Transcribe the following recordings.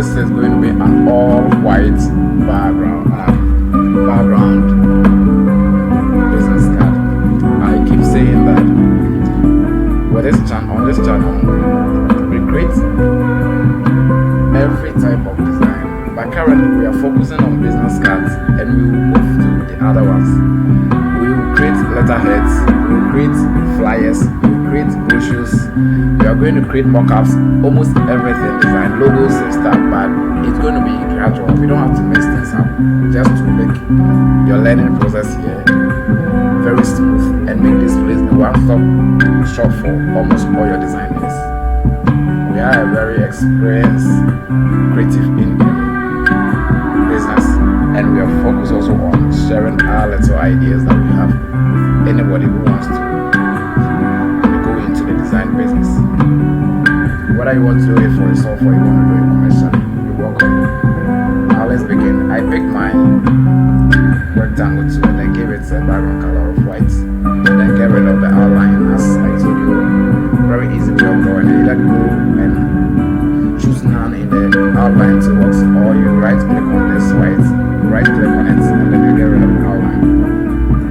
this is going to be an all white background business card. I keep saying that on this channel we create every type of design, but currently we are focusing on business cards, and we will move to the other ones. We will create letterheads, we will create flyers, we will create brochures, we are going to create mock-ups, almost everything, design logos and stuff, but it's going to be gradual. We don't have to mix things up, just to make your learning process here very smooth and make this place the one-stop shop for almost all your design needs. We are a very experienced creative in business, and we are focused also on sharing our little ideas that we have with anybody who wants to go into the design business. Whether you want to do it for yourself or you want to do it commercially, you're welcome. Now let's begin. I picked my rectangle tool and then give it a background color of white, and then get rid of the outline as I told you. Very easy way of drawing it. Either go and choose none in the outline toolbox, or you right click on this white, right click on it, and then you get rid of the outline.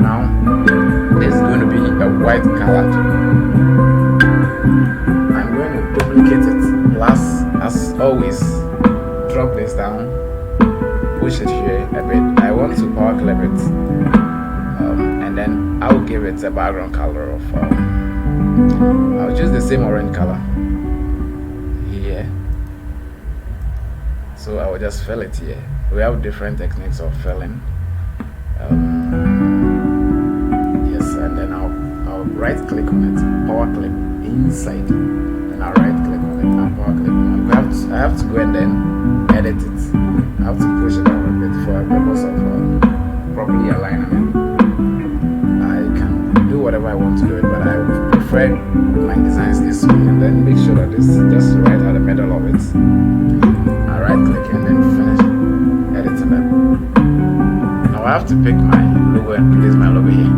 Now this is going to be a white colored. I'm going to duplicate it, plus as always drop this down, push it here a bit. I want to power clip it, and then I'll give it a background color of I'll choose the same orange color here, so I will just fill it here. We have different techniques of filling. Yes, and then I'll right click on it, power clip inside, then I'll right click on it and power clip. I have to go and then edit it. I have to push it out a bit for a purpose of properly aligning it. I can do whatever I want to do it, but I would prefer my designs this way, and then make sure that it's just right at the middle of it. I right click and then finish editing it. Now I have to pick my logo and place my logo here.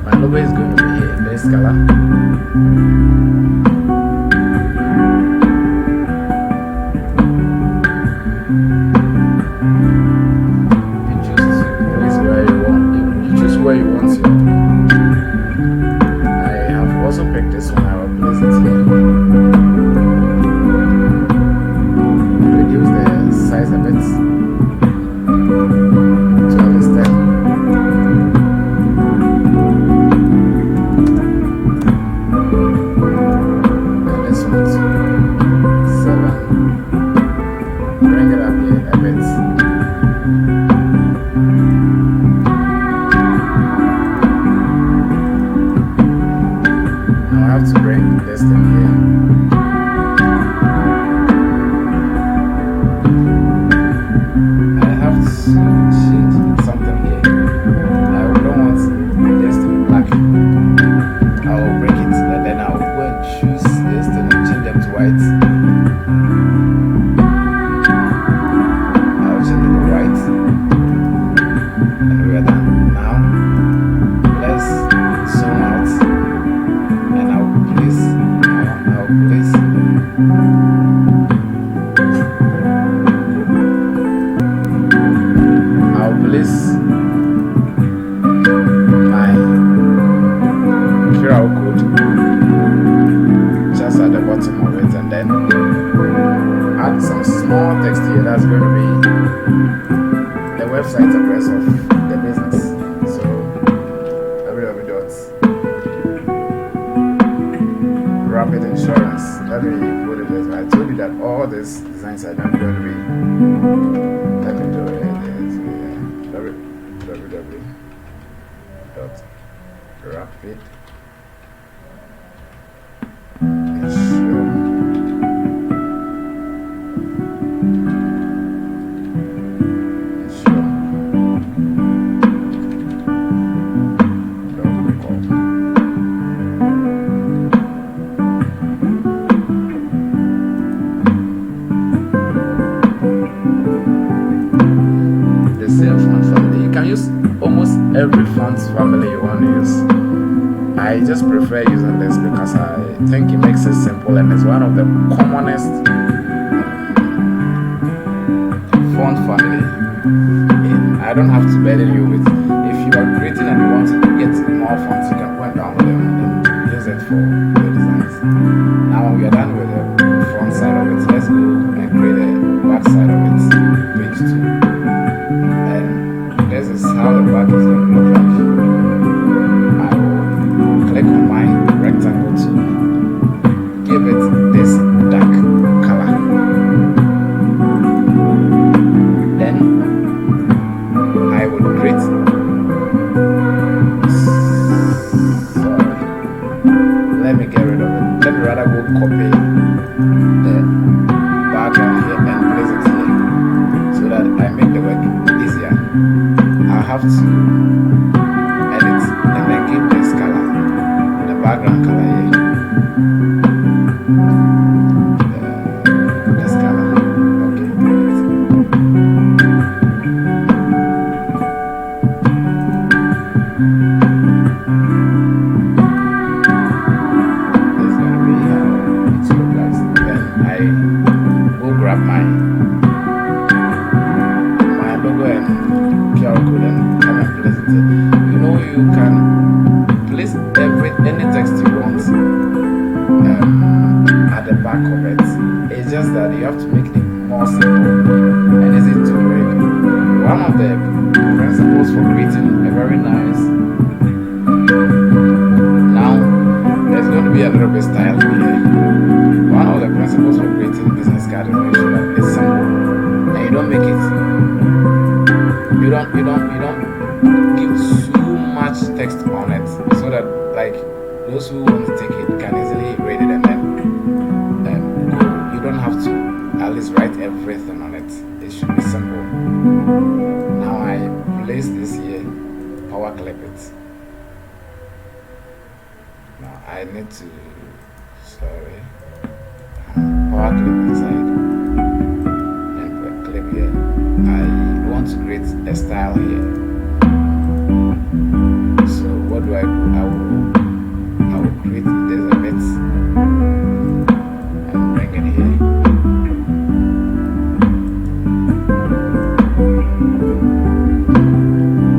My logo is going to be here, this color. Where you want it. I have also picked this one. I will place it here. Reduce the size a bit to understand. And this one too. 7. Bring it up here a bit. I have to bring this thing here. I have to change something here. I don't want this to be black. I will break it, and then I will go and choose this thing and change them to white. I will change it to white, and we are done. Now let's zoom out. I'll place my QR code just at the bottom of it, and then add some small text here. That's going to be the website address of the business. So www. Rapid Insurance. Let me put it this way. I told you that all these designs are not going to be. Let me do it. www.rapid same font family. You can use almost every font family you want to use. I just prefer using this because I think it makes it simple and it's one of the commonest font family. And I don't have to burden you with, if you are creating and you want to get more fonts, you can go and download them and use it for your designs. Now we are done with the front side of it. Let's go and create the back side of it, page 2. And this is how the back is going to look like. I will click on my rectangle to give it this dark color. Then I will create, sorry, let me get rid of it. Let me rather go copy the background here and place it here so that I make the work easier. I have to edit and then give this color, the background color here. This color. Okay, great. This is going to be how it looks like. Then I will grab my logo and QR code and come and place it here. You know, you can place any text you want at the back of it. It's just that you have to make it more simple and easy to read. One of the principles for creating a very nice, now there's going to be a little bit style here. One of the principles for creating business card is make sure that it's simple and you don't make it, you don't give so much text on it so that like those who want to take it can easily read it and then you don't have to at least write everything on it. It should be simple. Now I place this here, power clip it. Now I need to, sorry, power clip inside and clip here. I want to create a style here. So what do I do? I will create this a bit and bring it here.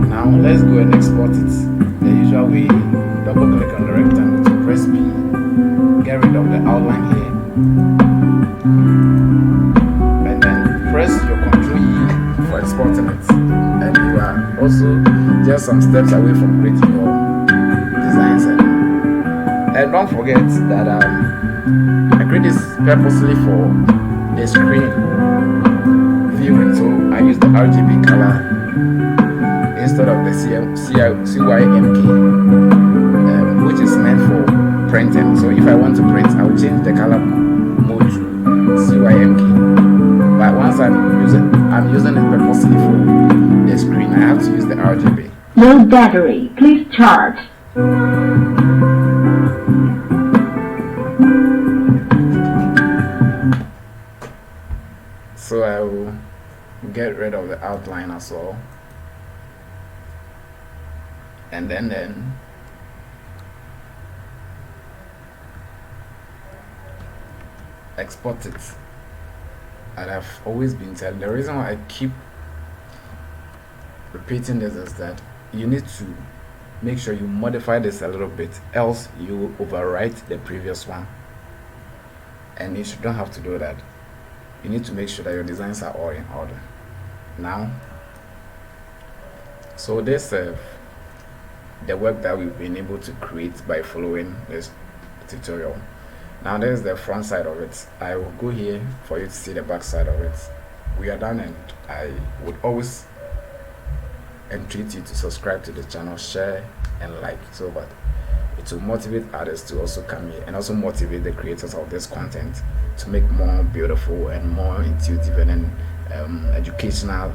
Now let's go and export it the usual way. Double click on the rectangle to press P. Get rid of the outline here. And then press your Ctrl E for exporting it. And you are also just some steps away from creating your designs. And don't forget that I create this purposely for the screen viewing. So I use the RGB color instead of the CYMK, which is meant for printing. So if I want to print, I will change the color mode to CYMK. But once I'm using it purposely for the screen, I have to use the RGB. Low battery, please charge. So I will get rid of the outline as well. And then export it. And I've always been telling, the reason why I keep repeating this is that you need to make sure you modify this a little bit, else you will overwrite the previous one, and you don't have to do that. You need to make sure that your designs are all in order. Now, so this the work that we've been able to create by following this tutorial. Now there's the front side of it. I will go here for you to see the back side of it. We are done, and I would always entreat you to subscribe to the channel, share and like, so that it will motivate others to also come here and also motivate the creators of this content to make more beautiful and more intuitive and educational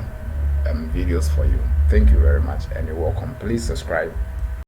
videos for you. Thank you very much, and you're welcome. Please subscribe